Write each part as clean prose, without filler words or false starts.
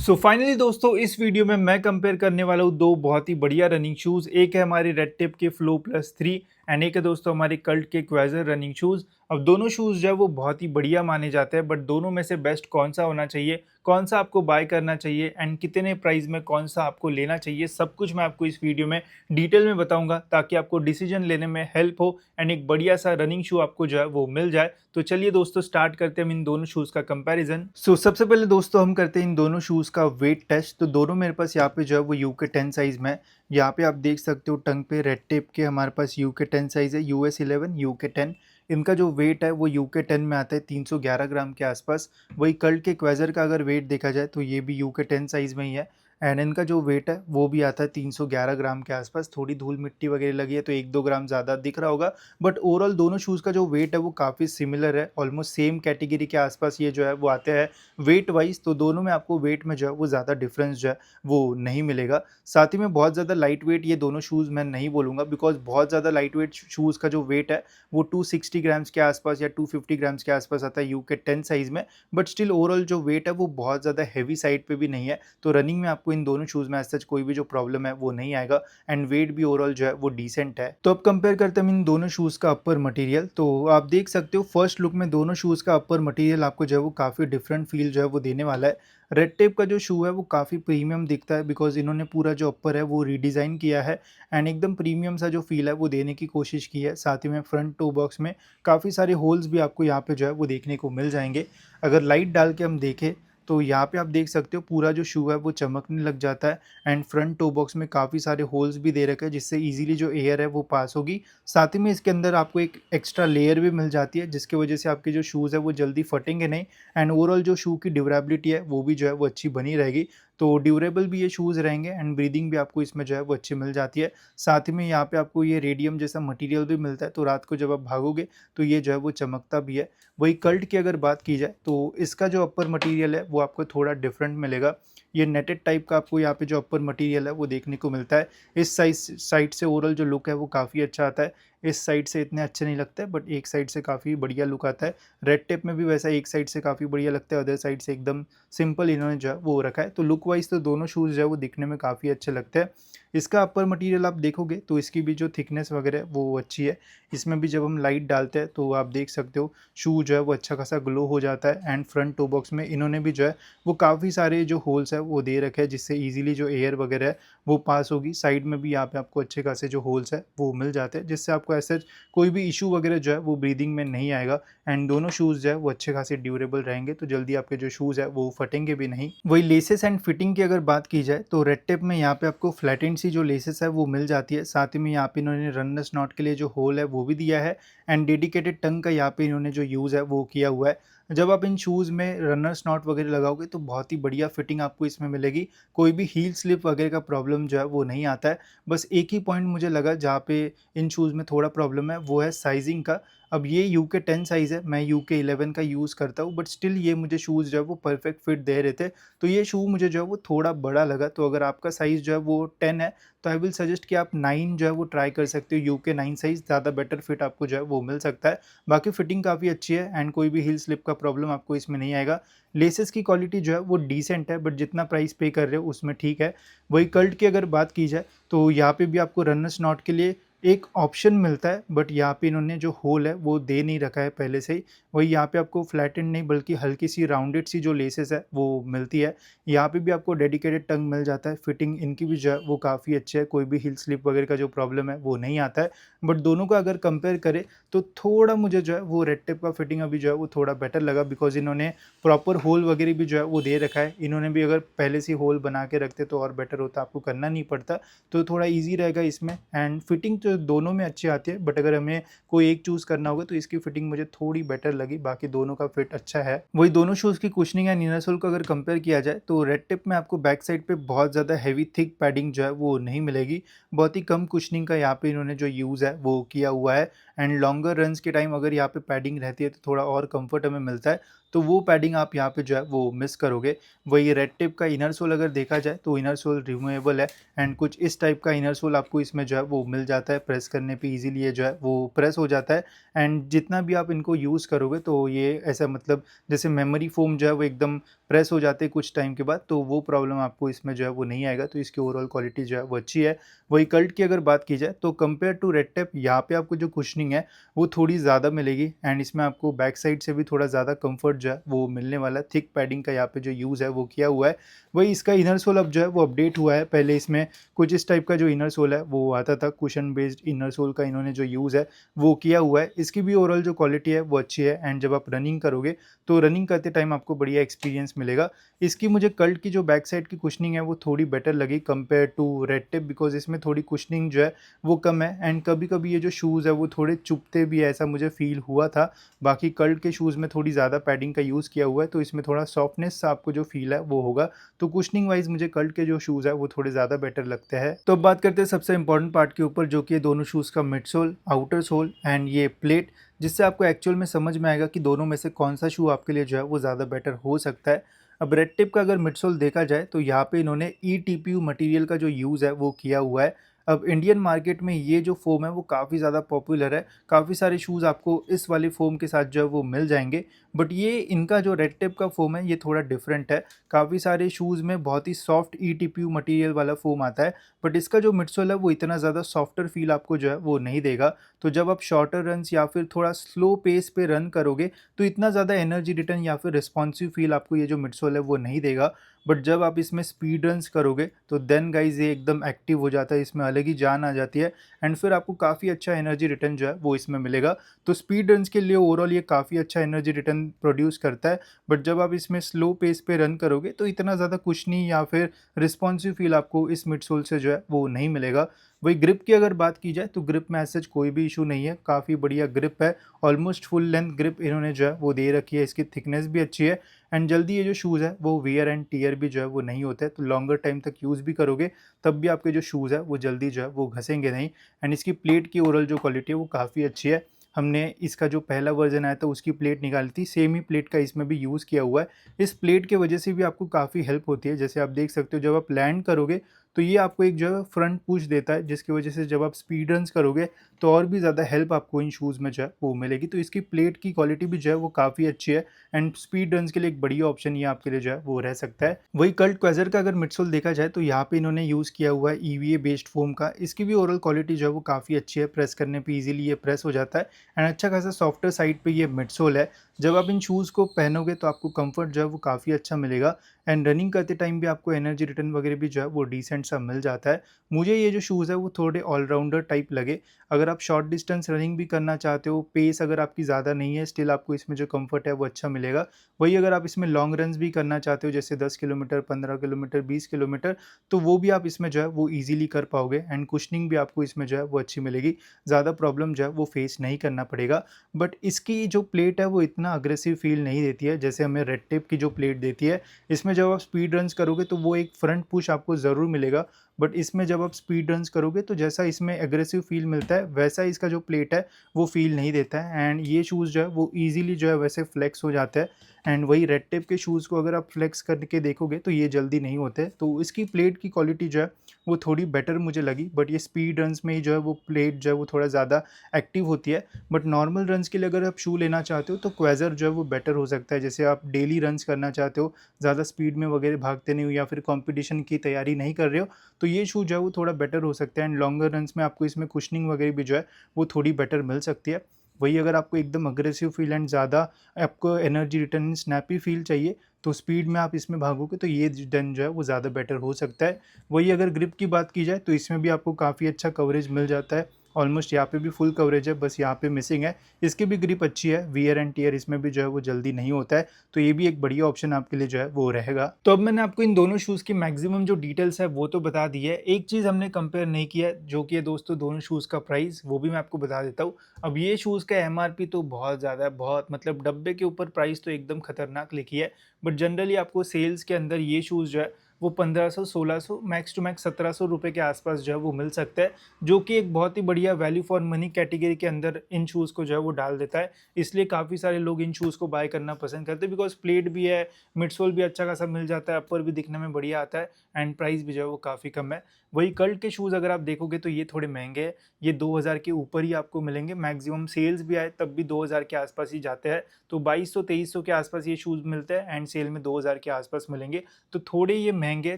Finally दोस्तों इस video में मैं कंपेयर करने वाला हूँ दो बहुत ही बढ़िया रनिंग शूज़। एक है हमारी रेड टेप के फ्लो प्लस 3 एंड एक है दोस्तों हमारे कल्ट के क्वेजर रनिंग शूज़। अब दोनों शूज़ जो है वो बहुत ही बढ़िया माने जाते हैं, बट दोनों में से बेस्ट कौन सा होना चाहिए, कौन सा आपको बाय करना चाहिए एंड कितने प्राइस में कौन सा आपको लेना चाहिए, सब कुछ मैं आपको इस वीडियो में डिटेल में बताऊंगा ताकि आपको डिसीजन लेने में हेल्प हो एंड एक बढ़िया सा रनिंग शू आपको जो है वो मिल जाए। तो चलिए दोस्तों स्टार्ट करते हैं हम इन दोनों शूज़ का कंपैरिजन। सबसे पहले दोस्तों हम करते हैं इन दोनों शूज़ का वेट टेस्ट। तो दोनों मेरे पास यहाँ पे जो है वो यूके 10 साइज़ में है। यहाँ पे आप देख सकते हो टंग पे रेड टेप के हमारे पास यूके 10 साइज़ है, यूएस 11 यूके 10। इनका जो वेट है वो यूके 10 में आता है 311 ग्राम के आसपास। वही कल्ट के क्वेजर का अगर वेट देखा जाए तो ये भी यूके 10 साइज़ में ही है एंड इनका जो वेट है वो भी आता है 311 ग्राम के आसपास। थोड़ी धूल मिट्टी वगैरह लगी है तो 1-2 ग्राम ज़्यादा दिख रहा होगा, बट ओवरऑल दोनों शूज़ का जो वेट है वो काफ़ी सिमिलर है, ऑलमोस्ट सेम कैटेगरी के आसपास ये जो है वो आते हैं वेट वाइज। तो दोनों में आपको वेट में जो है वो ज़्यादा डिफरेंस जो है वो नहीं मिलेगा। साथ ही में बहुत ज़्यादा लाइट वेट ये दोनों शूज़ मैं नहीं बोलूँगा, बिकॉज बहुत ज़्यादा लाइट वेट शूज़ का जो वेट है वो 260 ग्राम्स के आसपास या 250 ग्राम्स के आसपास आता है यूके 10 साइज़ में। बट स्टिल ओवरऑल जो वेट है वो बहुत ज़्यादा हैवी साइड पे भी नहीं है, तो रनिंग में आपको इन दोनों शूज़ में एज सच कोई भी जो प्रॉब्लम है वो नहीं आएगा एंड वेट भी ओवरऑल जो है वो डिसेंट है। तो अब कंपेयर करते हैं हम इन दोनों शूज़ का अपर मटेरियल। तो आप देख सकते हो फर्स्ट लुक में दोनों शूज़ का अपर मटेरियल आपको जो है वो काफ़ी डिफरेंट फील जो है वो देने वाला है। रेड टेप का जो शू है वो काफ़ी प्रीमियम दिखता है, बिकॉज इन्होंने पूरा जो अपर है वो रीडिज़ाइन किया है एंड एकदम प्रीमियम सा जो फील है वो देने की कोशिश की है। साथ ही में फ्रंट टो बॉक्स में काफ़ी सारे होल्स भी आपको यहाँ पे जो है वो देखने को मिल जाएंगे। अगर लाइट डाल के हम देखें तो यहाँ पे आप देख सकते हो पूरा जो शू है वो चमकने लग जाता है एंड फ्रंट टो बॉक्स में काफ़ी सारे होल्स भी दे रखे हैं जिससे इजीली जो एयर है वो पास होगी। साथ ही में इसके अंदर आपको एक एक्स्ट्रा लेयर भी मिल जाती है जिसकी वजह से आपके जो शूज़ है वो जल्दी फटेंगे नहीं एंड ओवरऑल जो शू की ड्यूरेबिलिटी है वो भी जो है वो अच्छी बनी रहेगी। तो ड्यूरेबल भी ये शूज़ रहेंगे एंड ब्रीदिंग भी आपको इसमें जो है वो अच्छी मिल जाती है। साथ ही में यहाँ पे आपको ये रेडियम जैसा मटेरियल भी मिलता है, तो रात को जब आप भागोगे तो ये जो है वो चमकता भी है। वही कल्ट की अगर बात की जाए तो इसका जो अपर मटेरियल है वो आपको थोड़ा डिफरेंट मिलेगा। ये नेटेड टाइप का आपको यहाँ पे जो अपर मटेरियल है वो देखने को मिलता है। इस साइड से ओवरऑल जो लुक है वो काफ़ी अच्छा आता है। इस साइड से इतने अच्छे नहीं लगते, बट एक साइड से काफ़ी बढ़िया लुक आता है। रेड टेप में भी वैसा एक साइड से काफ़ी बढ़िया लगता है, अदर साइड से एकदम सिंपल इन्होंने जो है वो रखा है। तो लुक वाइज तो दोनों शूज़ जो है वो दिखने में काफ़ी अच्छे लगते हैं। इसका अपर मटेरियल आप देखोगे तो इसकी भी जो थिकनेस वगैरह है वो अच्छी है। इसमें भी जब हम लाइट डालते हैं तो आप देख सकते हो शू जो है वो अच्छा खासा ग्लो हो जाता है एंड फ्रंट टो बॉक्स में इन्होंने भी जो है वो काफ़ी सारे जो होल्स है वो दे रखे हैं जिससे इजीली जो एयर वगैरह है वो पास होगी। साइड में भी यहाँ पे आपको अच्छे खासे जो होल्स है वो मिल जाते हैं जिससे आपको ऐसे कोई भी इशू वगैरह जो है वो ब्रीदिंग में नहीं आएगा एंड दोनों शूज़ जो है वो अच्छे खासे ड्यूरेबल रहेंगे, तो जल्दी आपके जो शूज़ है वो फटेंगे भी नहीं। वही लेसेस एंड फिटिंग की अगर बात की जाए तो रेड टेप में यहाँ पे आपको फ्लैटेंड सी जो लेसेस है वो मिल जाती है। साथ ही में यहाँ पे इन्होंने रनर्स नॉट के लिए जो होल है वो भी दिया है एंड डेडिकेटेड टंग का यहाँ पे इन्होंने जो यूज़ है वो किया हुआ है। जब आप इन शूज़ में रनर्स नॉट वगैरह लगाओगे तो बहुत ही बढ़िया फिटिंग आपको इसमें मिलेगी। कोई भी हील स्लिप वगैरह का प्रॉब्लम जो है वो नहीं आता है। बस एक ही पॉइंट मुझे लगा जहाँ पे इन शूज़ में थोड़ा प्रॉब्लम है, वो है साइजिंग का। अब ये यूके 10 साइज़ है, मैं यूके 11 का यूज़ करता हूँ, बट स्टिल ये मुझे शूज़ जो है वो परफेक्ट फिट दे रहे थे। तो ये शू मुझे जो है वो थोड़ा बड़ा लगा। तो अगर आपका साइज़ जो है वो 10 है तो आई विल सजेस्ट कि आप 9 जो है वो ट्राई कर सकते हो। यूके 9 साइज़ ज़्यादा बेटर फिट आपको जो है वो मिल सकता है। बाकी फिटिंग काफ़ी अच्छी है एंड कोई भी हील स्लिप का प्रॉब्लम आपको इसमें नहीं आएगा। लेसेस की क्वालिटी जो है वो डिसेंट है, बट जितना प्राइस पे कर रहे हो उसमें ठीक है। वही कल्ट की अगर बात की जाए तो यहाँ पे भी आपको रनर्स नॉट के लिए एक ऑप्शन मिलता है, बट यहाँ पे इन्होंने जो होल है वो दे नहीं रखा है पहले से ही। वही यहाँ पे आपको फ्लैटेंड नहीं बल्कि हल्की सी राउंडेड सी जो लेसेस है वो मिलती है। यहाँ पे भी आपको डेडिकेटेड टंग मिल जाता है। फिटिंग इनकी भी जो है वो काफ़ी अच्छी है, कोई भी हिल स्लिप वगैरह का जो प्रॉब्लम है वो नहीं आता है। बट दोनों का अगर कंपेयर करें तो थोड़ा मुझे जो है वो रेड टेप का फिटिंग अभी जो है वो थोड़ा बेटर लगा, बिकॉज इन्होंने प्रॉपर होल वगैरह भी जो है वो दे रखा है। इन्होंने भी अगर पहले से होल बना के रखते तो और बेटर होता, आपको करना नहीं पड़ता, तो थोड़ा ईजी रहेगा इसमें। एंड फिटिंग तो दोनों में अच्छी आती है, बट अगर हमें कोई एक चूज़ करना होगा तो इसकी फिटिंग मुझे थोड़ी बेटर लगी, बाकी दोनों का फिट अच्छा है। वही दोनों शूज़ की कुशनिंग एंड इनर सोल को अगर कंपेयर किया जाए तो रेड टिप में आपको बैक साइड पे बहुत ज़्यादा हैवी थिक पैडिंग जो है वो नहीं मिलेगी। बहुत ही कम कुशनिंग का यहाँ पे इन्होंने जो यूज़ है वो किया हुआ है एंड लॉन्गर रन्स के टाइम अगर यहाँ पे पैडिंग रहती है तो थोड़ा और कंफर्ट हमें मिलता है, तो वो पैडिंग आप यहाँ पे जो है वो मिस करोगे। वही रेड टिप का इनर सोल अगर देखा जाए तो इनर सोल रिमूवेबल है एंड कुछ इस टाइप का इनर सोल आपको इसमें जो है वो मिल जाता है प्रेस करने पे ईज़िली ये जो है वो प्रेस हो जाता है एंड जितना भी आप इनको यूज़ करोगे तो ये ऐसा मतलब जैसे मेमोरी फ़ोम जो है वो एकदम प्रेस हो जाते हैं कुछ टाइम के बाद, तो वो प्रॉब्लम आपको इसमें जो है वो नहीं आएगा। तो इसकी ओवरऑल क्वालिटी जो है वो अच्छी है। वही कल्ट की अगर बात की जाए तो कंपेयर टू रेड टेप यहाँ पे आपको जो कुशनिंग है वो थोड़ी ज़्यादा मिलेगी एंड इसमें आपको बैक साइड से भी थोड़ा ज़्यादा कंफर्ट जो है वो मिलने वाला है। थिक पैडिंग का यहाँ पे जो यूज़ है वो किया हुआ है। वही इसका इनर सोल अब जो है वो अपडेट हुआ है। पहले इसमें कुछ इस टाइप का जो इनर सोल है वो आता था, कुशन बेस्ड इनर सोल का इन्होंने जो यूज़ है वो किया हुआ है। इसकी भी ओवरऑल जो क्वालिटी है वो अच्छी है एंड जब आप रनिंग करोगे तो रनिंग करते टाइम आपको बढ़िया एक्सपीरियंस मिलेगा। इसकी मुझे कल्ट की जो बैक साइड की कुशनिंग है वो थोड़ी बेटर लगी compare to red tape, because इसमें थोड़ी कुशनिंग जो है वो कम है एंड कभी कभी ये जो शूज़ है वो थोड़े चुभते भी है, ऐसा मुझे फील हुआ था। बाकी कल्ट के शूज़ में थोड़ी ज़्यादा पैडिंग का यूज़ किया हुआ है तो इसमें थोड़ा सॉफ्टनेस सा आपको जो फील है वो होगा। तो कुशनिंग वाइज मुझे कल्ट के जो शूज़ है वो थोड़े ज़्यादा बेटर लगते हैं। तो अब बात करते हैं सबसे इंपॉर्टेंट पार्ट के ऊपर, जो कि दोनों शूज़ का mid sole, outer sole and ये प्लेट, जिससे आपको एक्चुअल में समझ में आएगा कि दोनों में से कौन सा शू आपके लिए जो है वो ज़्यादा बेटर हो सकता है। अब रेड टिप का अगर मिडसोल देखा जाए तो यहाँ पे इन्होंने ईटीपीयू मटेरियल का जो यूज़ है वो किया हुआ है। अब इंडियन मार्केट में ये जो फ़ोम है वो काफ़ी ज़्यादा पॉपुलर है। काफ़ी सारे शूज़ आपको इस वाले फ़ोम के साथ जो है वो मिल जाएंगे, बट ये इनका जो रेड टिप का फ़ोम है ये थोड़ा डिफरेंट है। काफ़ी सारे शूज़ में बहुत ही सॉफ्ट ईटीपीयू मटेरियल वाला फ़ोम आता है, बट इसका जो मिडसोल है वो इतना ज़्यादा सॉफ्टर फील आपको जो है वो नहीं देगा। तो जब आप शॉर्टर रन्स या फिर थोड़ा स्लो पेस पे रन करोगे तो इतना ज़्यादा एनर्जी रिटर्न या फिर रिस्पॉन्सिव फील आपको ये जो मिडसोल है वो नहीं देगा। बट जब आप इसमें स्पीड रन्स करोगे तो देन गाइज ये एकदम एक्टिव हो जाता है, इसमें अलग ही जान आ जाती है एंड फिर आपको काफ़ी अच्छा एनर्जी रिटर्न जो है वो इसमें मिलेगा। तो स्पीड रन्स के लिए ओवरऑल ये काफ़ी अच्छा एनर्जी रिटर्न प्रोड्यूस करता है, बट जब आप इसमें स्लो पेस पे रन करोगे तो इतना ज़्यादा कुशनी या फिर रिस्पॉन्सिव फील आपको इस मिडसोल से जो है वो नहीं मिलेगा। वही ग्रिप की अगर बात की जाए तो ग्रिप में ऐसा कोई भी इशू नहीं है, काफ़ी बढ़िया ग्रिप है। ऑलमोस्ट फुल लेंथ ग्रिप इन्होंने जो है वो दे रखी है, इसकी थिकनेस भी अच्छी है एंड जल्दी ये जो शूज़ है वो वियर एंड टीयर भी जो है वो नहीं होता है। तो लॉन्गर टाइम तक यूज़ भी करोगे तब भी आपके जो शूज़ है वो जल्दी जो है वो घसेंगे नहीं। एंड इसकी प्लेट की ओवरऑल जो क्वालिटी है वो काफ़ी अच्छी है। हमने इसका जो पहला वर्जन आया था उसकी प्लेट निकाली थी, सेम ही प्लेट का इसमें भी यूज़ किया हुआ है। इस प्लेट की वजह से भी आपको काफ़ी हेल्प होती है। जैसे आप देख सकते हो जब आप लैंड करोगे तो ये आपको एक जो है फ्रंट पुश देता है, जिसकी वजह से जब आप स्पीड रन्स करोगे तो और भी ज़्यादा हेल्प आपको इन शूज़ में जो है वो मिलेगी। तो इसकी प्लेट की क्वालिटी भी जो है वो काफ़ी अच्छी है एंड स्पीड रन्स के लिए एक बढ़िया ऑप्शन ये आपके लिए जो है वो रह सकता है। वही कल्ट क्वेजर का अगर मिडसोल देखा जाए तो यहाँ पे इन्होंने यूज़ किया हुआ है ईवीए बेस्ड फोम का। इसकी भी ओवरऑल क्वालिटी जो है वो काफ़ी अच्छी है, प्रेस करने पे इजीली ये प्रेस हो जाता है एंड अच्छा खासा सॉफ्टर साइड पे ये मिडसोल है। जब आप इन शूज़ को पहनोगे तो आपको कंफर्ट जो है वो काफ़ी अच्छा मिलेगा एंड रनिंग करते टाइम भी आपको एनर्जी रिटर्न वगैरह भी जो है वो डिसेंट सा मिल जाता है। मुझे ये जो शूज़ है वो थोड़े ऑलराउंडर टाइप लगे। अगर आप शॉर्ट डिस्टेंस रनिंग भी करना चाहते हो, पेस अगर आपकी ज़्यादा नहीं है, स्टिल आपको इसमें जो कंफर्ट है वो अच्छा मिलेगा। वही अगर आप इसमें लॉन्ग रन्स भी करना चाहते हो जैसे 10 किलोमीटर, 15 किलोमीटर, 20 किलोमीटर, तो वो भी आप इसमें जो है वो ईज़िली कर पाओगे एंड कुशनिंग भी आपको इसमें जो है वो अच्छी मिलेगी। ज़्यादा प्रॉब्लम जो है वो फेस नहीं करना पड़ेगा। बट इसकी जो प्लेट है वो इतना अग्रेसिव फील नहीं देती है जैसे हमें रेड टेप की जो प्लेट देती है। इसमें जब आप स्पीड रन्स करोगे तो वो एक फ्रंट पुश आपको ज़रूर मिलेगा, बट इसमें जब आप स्पीड रन्स करोगे तो जैसा इसमें एग्रेसिव फील मिलता है वैसा इसका जो प्लेट है वो फील नहीं देता है एंड ये शूज़ जो है वो ईज़िली जो है वैसे फ्लेक्स हो जाता है। एंड वही रेड टेप के शूज़ को अगर आप फ्लेक्स करके देखोगे तो ये जल्दी नहीं होते। तो इसकी प्लेट की क्वालिटी जो है वो थोड़ी बेटर मुझे लगी, बट ये स्पीड रन्स में ही जो है वो प्लेट जो है वो थोड़ा ज़्यादा एक्टिव होती है। बट नॉर्मल रन्स के लिए अगर आप शू लेना चाहते हो तो क्वेज़र जो है वो बेटर हो सकता है। जैसे आप डेली रन्स करना चाहते हो, ज़्यादा स्पीड में वगैरह भागते नहीं हो या फिर कॉम्पिटिशन की तैयारी नहीं कर रहे हो, तो ये शू जो है वो थोड़ा बेटर हो सकता है एंड लॉन्गर रन्स में आपको इसमें कुशनिंग वगैरह भी जो है वो थोड़ी बेटर मिल सकती है। वही अगर आपको एकदम अग्रेसिव फील एंड ज़्यादा आपको एनर्जी रिटर्न स्नैपी फील चाहिए तो स्पीड में आप इसमें भागोगे तो ये डन जो है वो ज़्यादा बेटर हो सकता है। वही अगर ग्रिप की बात की जाए तो इसमें भी आपको काफ़ी अच्छा कवरेज मिल जाता है। ऑलमोस्ट यहाँ पे भी फुल कवरेज है, बस यहाँ पे मिसिंग है। इसकी भी ग्रिप अच्छी है, वियर एंड टियर इसमें भी जो है वो जल्दी नहीं होता है, तो ये भी एक बढ़िया ऑप्शन आपके लिए जो है वो रहेगा। तो अब मैंने आपको इन दोनों शूज़ की मैक्सिमम जो डिटेल्स है वो तो बता दी है। एक चीज़ हमने कंपेयर नहीं किया है, जो कि है दोस्तों दोनों शूज़ का प्राइस, वो भी मैं आपको बता देता हूँ। अब ये शूज़ का एमआरपी तो बहुत ज़्यादा है, बहुत मतलब डब्बे के ऊपर प्राइस तो एकदम खतरनाक लिखी है, बट जनरली आपको सेल्स के अंदर ये शूज़ जो है वो 1500 1600 मैक्स टू मैक्स 1700 रुपये के आसपास जो है वो मिल सकता है, जो कि एक बहुत ही बढ़िया वैल्यू फॉर मनी कैटेगरी के अंदर इन शूज़ को जो है वो डाल देता है। इसलिए काफ़ी सारे लोग इन शूज़ को बाय करना पसंद करते हैं, बिकॉज़ प्लेट भी है, मिडसोल भी अच्छा खासा मिल जाता है, अपर भी दिखने में बढ़िया आता है एंड प्राइस भी जो है वो काफ़ी कम है। वही कल्ट के शूज़ अगर आप देखोगे तो ये थोड़े महँगे हैं, ये 2000 के ऊपर ही आपको मिलेंगे, मैक्सिमम सेल्स भी आए तब भी 2000 के आसपास ही जाते हैं। तो 2200-2300 के आसपास ये शूज़ मिलते हैं एंड सेल में 2000 के आसपास मिलेंगे। तो थोड़े ये महँगे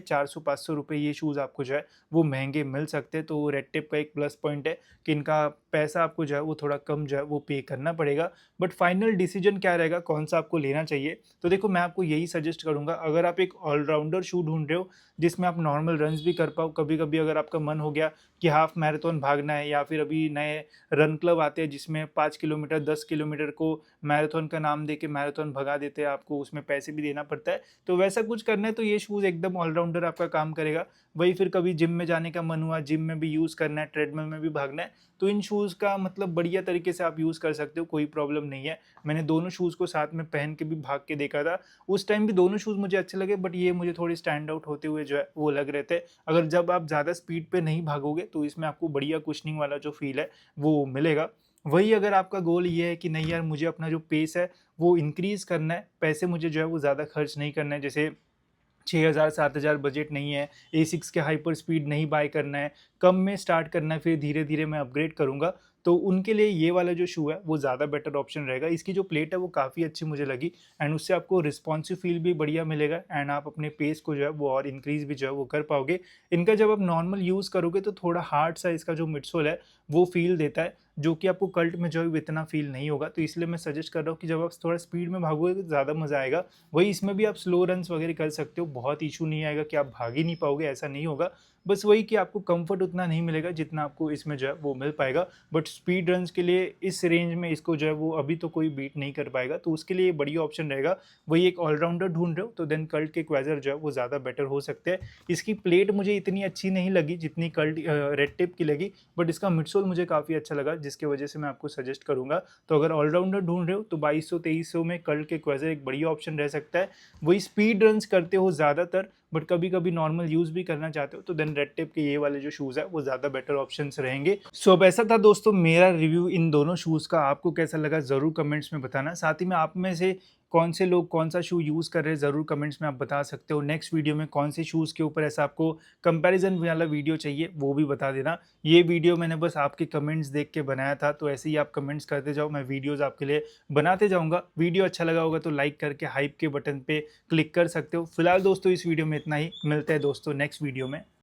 400-500 रुपए ये शूज़ आपको जो है वो महँगे मिल सकते हैं। तो रेड टेप का एक प्लस पॉइंट है कि इनका पैसा आपको जो है वो थोड़ा कम जो है वो पे करना पड़ेगा। बट फाइनल डिसीजन क्या रहेगा, कौन-सा आपको लेना चाहिए? तो देखो मैं आपको यही सजेस्ट करूँगा, अगर आप एक ऑलराउंडर शू ढूँढ रहे हो जिसमें आप नॉर्मल रन्स भी कर पाओ, कभी-कभी अगर आपका मन हो गया कि हाफ मैराथन भागना है, या फिर अभी नए रन क्लब आते हैं जिसमें 5 किलोमीटर 10 किलोमीटर को मैराथन का नाम देके मैराथन भगा देते हैं, आपको उसमें पैसे भी देना पड़ता है। तो वैसा कुछ करना है तो ये शूज़ एकदम ऑलराउंडर आपका काम करेगा। वही फिर कभी जिम में जाने का मन हुआ, जिम में भी यूज़ करना है, ट्रेडमिल में भी भागना है, तो इन शूज़ का मतलब बढ़िया तरीके से आप यूज़ कर सकते हो, कोई प्रॉब्लम नहीं है। मैंने दोनों शूज़ को साथ में पहन के भी भाग के देखा था। उस टाइम भी दोनों शूज़ मुझे अच्छे लगे, बट ये मुझे थोड़े स्टैंड आउट होते हुए जो है वो लग रहे थे। अगर जब आप ज़्यादा स्पीड पे नहीं भागोगे तो इसमें आपको बढ़िया कुशनिंग वाला जो फ़ील है वो मिलेगा। वही अगर आपका गोल ये है कि नहीं यार मुझे अपना जो पेस है वो इंक्रीज़ करना है, पैसे मुझे जो है वो ज़्यादा खर्च नहीं करना है, जैसे 6000 7000 बजट नहीं है, ए6 के हाइपर स्पीड नहीं बाय करना है, कम में स्टार्ट करना है, फिर धीरे-धीरे मैं अपग्रेड करूँगा, तो उनके लिए ये वाला जो शू है वो ज़्यादा बेटर ऑप्शन रहेगा। इसकी जो प्लेट है वो काफ़ी अच्छी मुझे लगी एंड उससे आपको रिस्पॉन्सिव फील भी बढ़िया मिलेगा एंड आप अपने पेस को जो है वो और इंक्रीज़ भी जो है वो कर पाओगे। इनका जब आप नॉर्मल यूज़ करोगे तो थोड़ा हार्ड सा इसका जो मिडसोल है वो फ़ील देता है, जो कि आपको कल्ट में जो है इतना फ़ील नहीं होगा। तो इसलिए मैं सजेस्ट कर रहा हूँ कि जब आप थोड़ा स्पीड में भागोगे तो ज़्यादा मज़ा आएगा। वही इसमें भी आप स्लो रन्स वगैरह कर सकते हो, बहुत इश्यू नहीं आएगा कि आप भाग ही नहीं पाओगे, ऐसा नहीं होगा। बस वही कि आपको कंफर्ट उतना नहीं मिलेगा जितना आपको इसमें जो है वो मिल पाएगा। बट स्पीड रन्स के लिए इस रेंज में इसको जो है वो अभी तो कोई बीट नहीं कर पाएगा, तो उसके लिए ये बढ़िया ऑप्शन रहेगा। वही एक ऑलराउंडर ढूँढ रहे हो तो देन कल्ट के क्वेज़र जो है वो ज़्यादा बेटर हो सकते हैं। इसकी प्लेट मुझे इतनी अच्छी नहीं लगी जितनी कल्ट रेड टिप की लगी, बट इसका मिडसोल मुझे काफ़ी अच्छा लगा, जिसकी वजह से मैं आपको सजेस्ट करूँगा। तो अगर ऑलराउंडर ढूँढ रहे हो तो 2200-2300 में कल्ट के क्वेज़र एक बढ़िया ऑप्शन रह सकता है। वही स्पीड रन्स करते हो ज़्यादातर, बट कभी-कभी नॉर्मल यूज़ भी करना चाहते हो तो देन रेड टेप के ये वाले जो शूज़ है वो ज़्यादा बेटर ऑप्शंस रहेंगे। सो अब ऐसा था दोस्तों मेरा रिव्यू इन दोनों शूज़ का, आपको कैसा लगा ज़रूर कमेंट्स में बताना। साथ ही में आप में से कौन से लोग कौन-सा शू यूज़ कर रहे हैं ज़रूर कमेंट्स में आप बता सकते हो। नेक्स्ट वीडियो में कौन से शूज़ के ऊपर ऐसा आपको कंपैरिज़न वाला वीडियो चाहिए वो भी बता देना। ये वीडियो मैंने बस आपके कमेंट्स देख के बनाया था, तो ऐसे ही आप कमेंट्स करते जाओ, मैं वीडियोज़ आपके लिए बनाते जाऊँगा। वीडियो अच्छा लगा होगा तो लाइक करके हाइप के बटन पे क्लिक कर सकते हो। फिलहाल दोस्तों इस वीडियो में इतना ही, मिलते हैं दोस्तों नेक्स्ट वीडियो में।